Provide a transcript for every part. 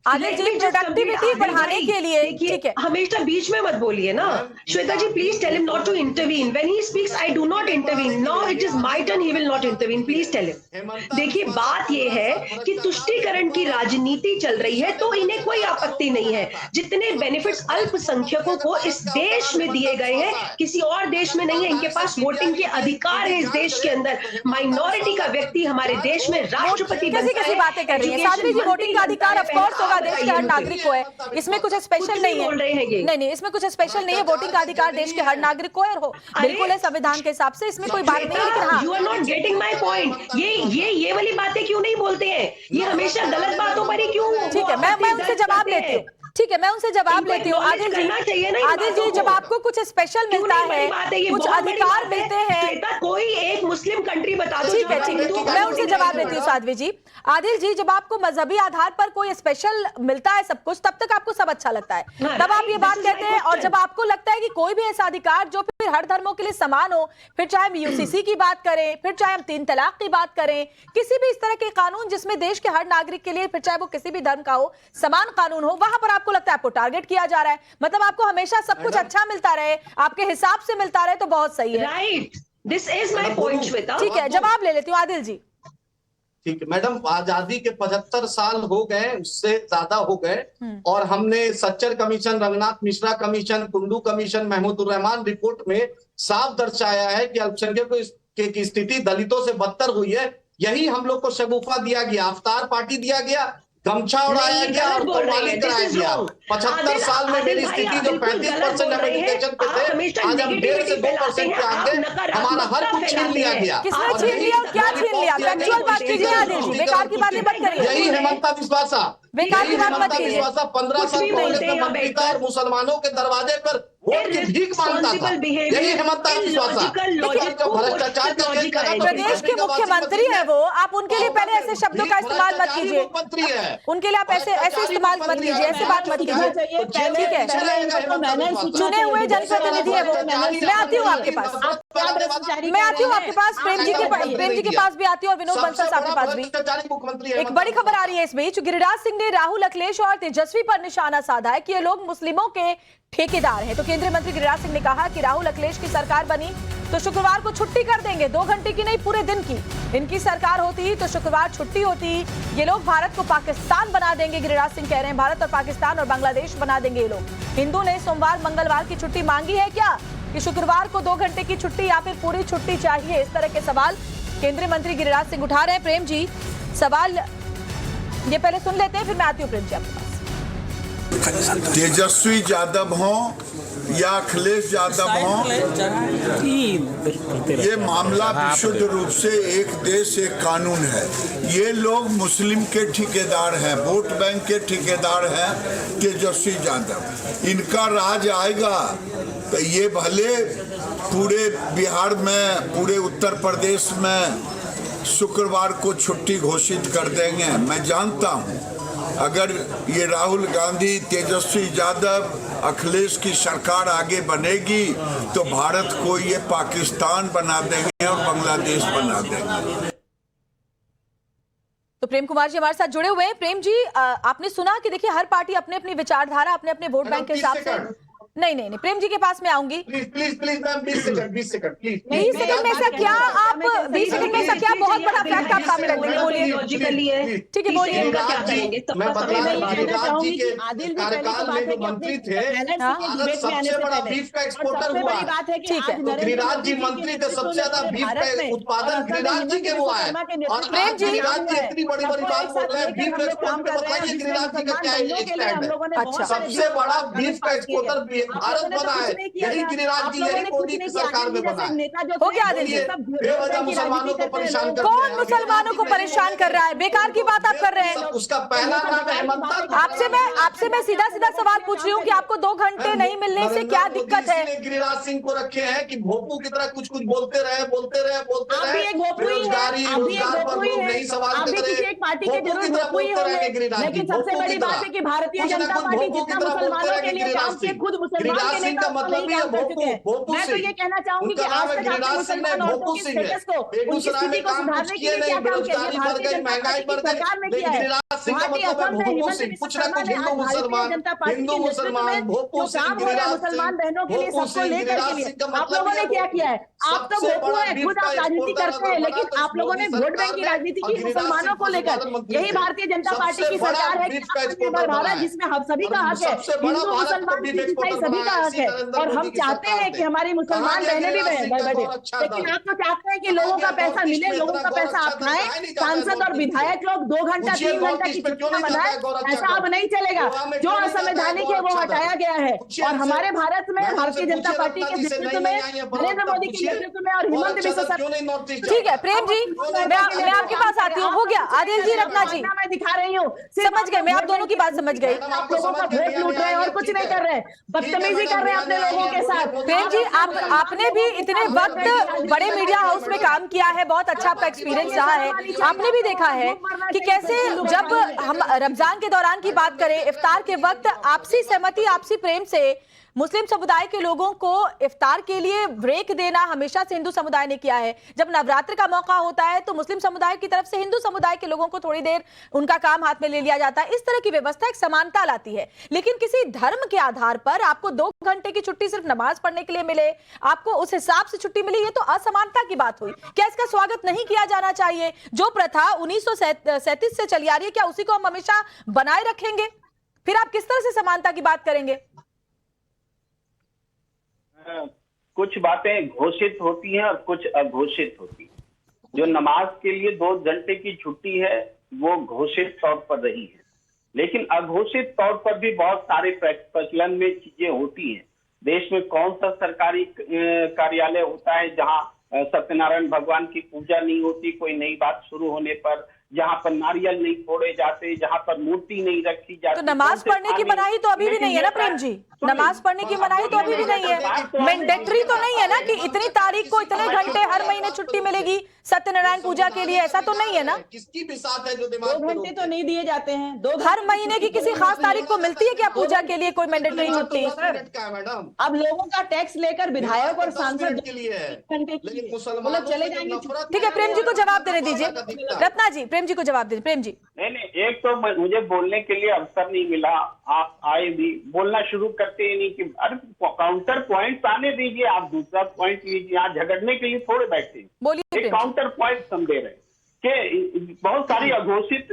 आदिल जी, productivity बढ़ाने के लिए, ठीक है, हमेशा बीच में मत बोलिए ना। Shweta ji, please tell him not to intervene when he speaks. I do not intervene. Now it is my turn, he will not intervene. Please tell him. देखिए, बात ये है कि तुष्टीकरण की राजनीति चल रही है, तो इन्हें कोई आपत्ति नहीं है। जितने बेनिफिट्स अल्पसंख्यकों को इस देश में दिए गए हैं, किसी और देश में नहीं है। इनके पास वोटिंग के अधिकार है इस देश के अंदर। माइनॉरिटी का व्यक्ति हमारे देश में राष्ट्रपति बनता है। बातें कर रही है साध्वी जी, वोटिंग का अधिकार ऑफ कोर्स होगा, देश के हर नागरिक को है, इसमें कुछ स्पेशल नहीं है। नहीं, इसमें कुछ स्पेशल नहीं है। वोटिंग का अधिकार देश के हर नागरिक को है, बिल्कुल है संविधान के हिसाब से, इसमें कोई बात नहीं है। लेकिन हाँ, you are not getting my point. ये वाली बातें क्यों नहीं बोलते हैं? ये हमेशा गलत बातों पर ही क्यों? ठीक है, मैं उनसे जवाब लेती हूँ। ठीक है, मैं उनसे जवाब लेती हूँ। आदिल जी, जब आपको कुछ स्पेशल मिलता है, कुछ अधिकार मिलते हैं, कोई एक मुस्लिम कंट्री बता दो। ठीक है, मैं उनसे जवाब देती हूँ साध्वी जी। आदिल जी, जब आपको मजहबी आधार पर कोई स्पेशल मिलता है सब कुछ, तब तक आपको सब अच्छा लगता है, तब आप ये बात कहते हैं। और जब आपको लगता है कि कोई भी ऐसा अधिकार जो फिर हर धर्मों के लिए समान हो, फिर चाहे हम यूसीसी की बात करें, फिर चाहे हम 3 तलाक की बात करें, किसी भी इस तरह के कानून जिसमें देश के हर नागरिक के लिए, फिर चाहे वो किसी भी धर्म का हो, समान कानून हो, वहां पर आपको लगता है आपको टारगेट किया जा रहा है। मतलब आपको हमेशा सब कुछ अच्छा मिलता रहे, आपके हिसाब से मिलता रहे, तो बहुत सही है। Right, this is my point Shweta. ठीक है, जवाब ले लेती हूँ आदिल जी। ठीक है मैडम, आजादी के 75 साल हो गए, उससे ज्यादा हो गए, और हमने Sachar commission, Ranganath Mishra commission, Kundu commission, Mahmoodur Rahman report में साफ दर्शाया है कि अल्पसंख्यकों की स्थिति दलितों से बदतर हुई है। यही हम लोग को शगुफा दिया गया, अवतार पार्टी दिया गया, गमछा उड़ाया गया और कुर्बानी कराया गया। 75 साल में मेरी स्थिति जो 35% एजुकेशन पे थे, आज हम 1.5 से 2% पे आ गए। हमारा हर कुछ छीन लिया गया। किसने छीन लिया और क्या छीन लिया? फैक्चुअल बात कीजिए आदिल जी, बेकार की बातें मत करिए। यही हेमंता विश्वासा, बेकार की बात मत कीजिए। 15 साल कांग्रेस में मंत्री था और मुसलमानों के दरवाजे पर वोट की भीख मांगता था। यही हेमंता विश्वासा भ्रष्टाचार का प्रदेश के मुख्यमंत्री है वो, आप उनके लिए पहले ऐसे शब्दों का इस्तेमाल मत कीजिए। मंत्री है उनके लिए आप ऐसे इस्तेमाल मत कीजिए, ऐसी बात मत कीजिए। ठीक है, चुने हुए जनप्रतिनिधि है वो। मैं आती हूँ आपके पास, मैं आती हूँ आपके पास, प्रेम जी के पास भी आती हूँ, और विनोद बंसल साहब के पास भी। एक बड़ी खबर आ रही है इस बीच, गिरिराज सिंह ने राहुल, अखिलेश और तेजस्वी पर निशाना साधा है कि ये लोग मुस्लिमों के ठेकेदार हैं। तो केंद्रीय मंत्री गिरिराज सिंह ने कहा कि राहुल अखिलेश की सरकार बनी तो शुक्रवार को छुट्टी कर देंगे, 2 घंटे की नहीं, पूरे दिन की। इनकी सरकार होती तो शुक्रवार छुट्टी होती। ये लोग भारत को पाकिस्तान बना देंगे, गिरिराज सिंह कह रहे हैं। भारत और पाकिस्तान और बांग्लादेश बना देंगे ये लोग। हिंदू ने सोमवार मंगलवार की छुट्टी मांगी है क्या, कि शुक्रवार को 2 घंटे की छुट्टी या फिर पूरी छुट्टी चाहिए? इस तरह के सवाल केंद्रीय मंत्री गिरिराज सिंह उठा रहे हैं। प्रेम जी, सवाल ये पहले सुन लेते हैं, फिर मैं आती हूँ प्रेम जी आपके पास। तेजस्वी यादव हो या अखिलेश यादव हो, ये मामला विशुद्ध रूप से एक देश एक कानून है। ये लोग मुस्लिम के ठेकेदार हैं, वोट बैंक के ठेकेदार हैं तेजस्वी यादव। इनका राज आएगा तो ये भले पूरे बिहार में, पूरे उत्तर प्रदेश में शुक्रवार को छुट्टी घोषित कर देंगे। मैं जानता हूँ अगर ये राहुल गांधी, तेजस्वी यादव, अखिलेश की सरकार आगे बनेगी तो भारत को ये पाकिस्तान बना देंगे और बांग्लादेश बना देंगे। तो प्रेम कुमार जी हमारे साथ जुड़े हुए हैं। प्रेम जी, आपने सुना कि देखिए हर पार्टी अपने अपनी विचारधारा, अपने अपने वोट बैंक के हिसाब से। नहीं, प्रेम जी के पास मैं आऊंगी। Please ma'am, 20 second please. 20 second में ऐसा क्या, आप 20 सेकंड में ऐसा क्या बहुत बड़ा फैक्ट आप सामने रख देंगे? बोलिए। ठीक है, बोलिए। मैं बता रहा हूँ, गिरिराज जी के कार्यकाल में जो मंत्री थे, भारत सबसे बड़ा बीफ का एक्सपोर्टर हुआ। ठीक है, तो गिरिराज जी मंत्री थे, सबसे ज्यादा बीफ का उत्पादन गिरिराज जी के हुआ है। और आज गिरिराज जी इतनी बड़ी बात बोल रहे हैं बीफ एक्सपोर्ट पे, बताइए गिरिराज जी का क्या स्टैंड है? अच्छा, सबसे बड़ा बीफ का एक्सपोर्टर भारत बना है, यही गिरिराज जी, यही मोदी की सरकार में बना है। हो गया आदिल जी, बेवजह मुसलमानों को परेशान कर, कौन मुसलमानों को परेशान कर रहा है? बेकार की बात आप कर रहे हैं। उसका पहला नाम हेमंता। आपसे मैं सीधा सीधा सवाल पूछ रही हूँ कि आपको 2 घंटे नहीं मिलने से क्या दिक्कत है? गिरिराज सिंह को रखे हैं कि भोपू की तरह कुछ बोलते रहे, बेरोजगारी, रोजगार पर लोग नहीं सवाल कर रहे, पार्टी के जरूर भोपू ही होंगे, लेकिन सबसे बड़ी बात है कि भारतीय जनता पार्टी जितना मुसलमानों के लिए काम किए, खुद मुसलमान गिरिराज के सिंह नेता का उसको मतलब नहीं भी है काम कर चुके हैं। भोपू मैं तो सिंह। ये कहना चाहूंगी कि उनका आज नाम है तक आपने गिरिराज सिंह नहीं, मुसलमान औरतों भोपू की सिंह है। स्टेटस को, उनकी बेगूसराय स्थिति में को काम कुछ सुधारने के किए लिए नहीं, क्या काम किया? बेरोजगारी बढ़ भारतीय गई, जनता महंगाई पार्टी की बढ़ गई, सरकार में किया लेकिन है। गिरिराज सिंह का वहाँ मतलब है असम में भोपू हिमंत सिंह। बिस्वा कुछ ना शर्मा कुछ ने हिंदू आज भारतीय मुसलमान, जनता पार्टी हिंदू के नेतृत्व में मुसलमान, भोपू जो सिंह, काम हो रहा है गिरिराज मुसलमान सिंह, बहनों के लिए, भोपू सबको सिंह, लेकर के गिरिराज लिए, सिंह का आप मतलब लोगों ही ने है क्या भोपू। किया है? आप तो सबसे भोपू बड़ा है, बीफ खुद का आप राजनीति एक्सपोर्टर करते अगर हैं, बना लेकिन तो इस आप लोगों मोदी ने वोट बैंक सरकार की में राजनीति और की गिरिराज मुसलमानों सिंह को लेकर। पशुपालन मंत्री यही थे। भारतीय जनता पार्टी सबसे की बड़ा सरकार है कि बीफ का आत्मनिर्भर एक्सपोर्टर बना भारत, है जिसमें हम सभी और का हक है, सबसे बड़ा हिंदू भारत को मुसलमान बीफ सिख ईसाई एक्सपोर्टर सभी बनाया का है हक इसी है। नरेंद्र और हम मोदी की चाहते सरकार हैं कि ने। हमारी कहाँ मुसलमान गया बहनें भी गिरिराज सिंह का बैठे, दौर अच्छा लेकिन दल? आप तो चाहते हैं कि कहाँ लोगों गया का पैसा नॉर्थ ईस्ट मिले, में? लोगों इतना का दौर पैसा अच्छा आप दल खाएं, कहाँ नहीं जाता है सांसद और नॉर्थ ईस्ट विधायक लोग 2 घंटा पूछिए 3 घंटा नॉर्थ की ईस्ट में क्यों छुट्टियां नहीं जाता बनाए, है गौर अच्छा ऐसा अब दल? नहीं चलेगा। गोवा में जो क्यों नहीं जाता है असंवैधानिक गौर है वो अच्छा दल? हटाया गया है। पूछिए और इनसे। हमारे भारत में मैडम से भारतीय जनता पूछिए पार्टी रत्ना के जी से, नेतृत्व नहीं में, नहीं आई है फर्क, नरेंद्र तब मोदी के पूछिए नेतृत्व में और गौर हिमंत अच्छा बिस्वा दल क्यों नहीं नॉर्थ ईस्ट ठीक है जाता? प्रेम जी, मैं आपकी बात से आती हूँ। हो गया आदिल जी, रत्ना जी मैं दिखा रही हूँ, समझ गए, मैं आप दोनों की बात समझ गई। मैडम आप आपको लोगों का समझ गए, वोट नया लूट नया रहे हैं आई और है, कुछ ठीक नहीं है। कर रहे हैं, बदतमीजी कर रहे हैं अपने लोगों के साथ। प्रेम जी, आपने भी इतने वक्त बड़े मीडिया हाउस में काम किया है, बहुत अच्छा आपका एक्सपीरियंस रहा है। आपने भी देखा है कि कैसे जब हम रमजान के दौरान की बात करें, इफ्तार के वक्त आपसी सहमति, आपसी प्रेम से मुस्लिम समुदाय के लोगों को इफ्तार के लिए ब्रेक देना हमेशा से हिंदू समुदाय ने किया है। जब नवरात्र का मौका होता है तो मुस्लिम समुदाय की तरफ से हिंदू समुदाय के लोगों को थोड़ी देर उनका काम हाथ में ले लिया जाता है। इस तरह की व्यवस्था एक समानता लाती है। लेकिन किसी धर्म के आधार पर आपको 2 घंटे की छुट्टी सिर्फ नमाज पढ़ने के लिए मिले, आपको उस हिसाब से छुट्टी मिली, ये तो असमानता की बात हुई। क्या इसका स्वागत नहीं किया जाना चाहिए? जो प्रथा 1937 से चली आ रही है, क्या उसी को हम हमेशा बनाए रखेंगे? फिर आप किस तरह से समानता की बात करेंगे? कुछ बातें घोषित होती हैं और कुछ अघोषित होती हैं। जो नमाज के लिए 2 घंटे की छुट्टी है वो घोषित तौर पर रही है, लेकिन अघोषित तौर पर भी बहुत सारे प्रचलन में चीजें होती हैं। देश में कौन सा सरकारी कार्यालय होता है जहां सत्यनारायण भगवान की पूजा नहीं होती कोई नई बात शुरू होने पर, जहां पर नारियल नहीं फोड़े जाते, जहां पर मूर्ति नहीं रखी जाती? तो नमाज पढ़ने की मनाही तो अभी भी नहीं है ना प्रेम जी? नमाज पढ़ने की मनाही तो अभी भी नहीं है। मैंडेटरी तो नहीं है ना कि इतनी तारीख को इतने घंटे हर महीने छुट्टी मिलेगी सत्यनारायण पूजा के लिए, ऐसा तो नहीं है ना? किसकी भी साथ है जो दिमाग 2 घंटे तो नहीं दिए जाते हैं। 2 हर महीने की किसी खास तारीख को मिलती है क्या पूजा के लिए कोई मैंडेटरी छुट्टी? मैडम अब लोगों का टैक्स लेकर विधायक और सांसद के लिए है, घंटे लेकिन वो लोग चले जाएंगे। ठीक है, प्रेम जी को जवाब देने दीजिए। रत्ना जी, प्रेम जी को जवाब दीजिए। प्रेम जी, नहीं, एक तो मुझे बोलने के लिए अवसर नहीं मिला, आप आए भी, बोलना शुरू करते ही नहीं कि अरे काउंटर पॉइंट आने दीजिए, आप दूसरा पॉइंट लीजिए। यहाँ झगड़ने के लिए थोड़े बैठे, बोलिए। एक काउंटर पॉइंट हम दे रहे हैं कि बहुत सारी अघोषित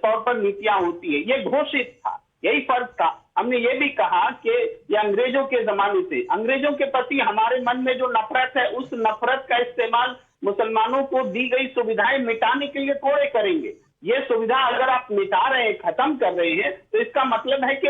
तौर पर नीतियां होती है, ये घोषित था, यही फर्क था। हमने ये भी कहा कि ये अंग्रेजों के जमाने से, अंग्रेजों के प्रति हमारे मन में जो नफरत है, उस नफरत का इस्तेमाल मुसलमानों को दी गई सुविधाएं मिटाने के लिए थोड़े करेंगे। ये सुविधा अगर आप मिटा रहे हैं, खत्म कर रहे हैं, तो इसका मतलब है कि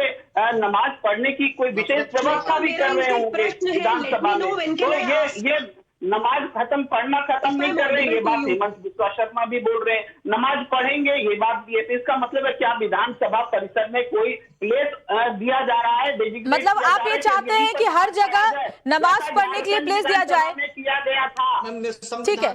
नमाज पढ़ने की कोई विशेष व्यवस्था भी कर रहे होंगे विधानसभा में। तो ये नमाज पढ़ना खत्म नहीं कर रहे, ये बात हिमंत बिस्वा शर्मा भी बोल रहे हैं। नमाज पढ़ेंगे, ये बात भी है। तो इसका मतलब है क्या विधानसभा परिसर में कोई प्लेस दिया जा रहा है? मतलब आप ये चाहते हैं कि हर जगह नमाज पढ़ने के लिए प्लेस दिया जाए? किया गया था, ठीक है।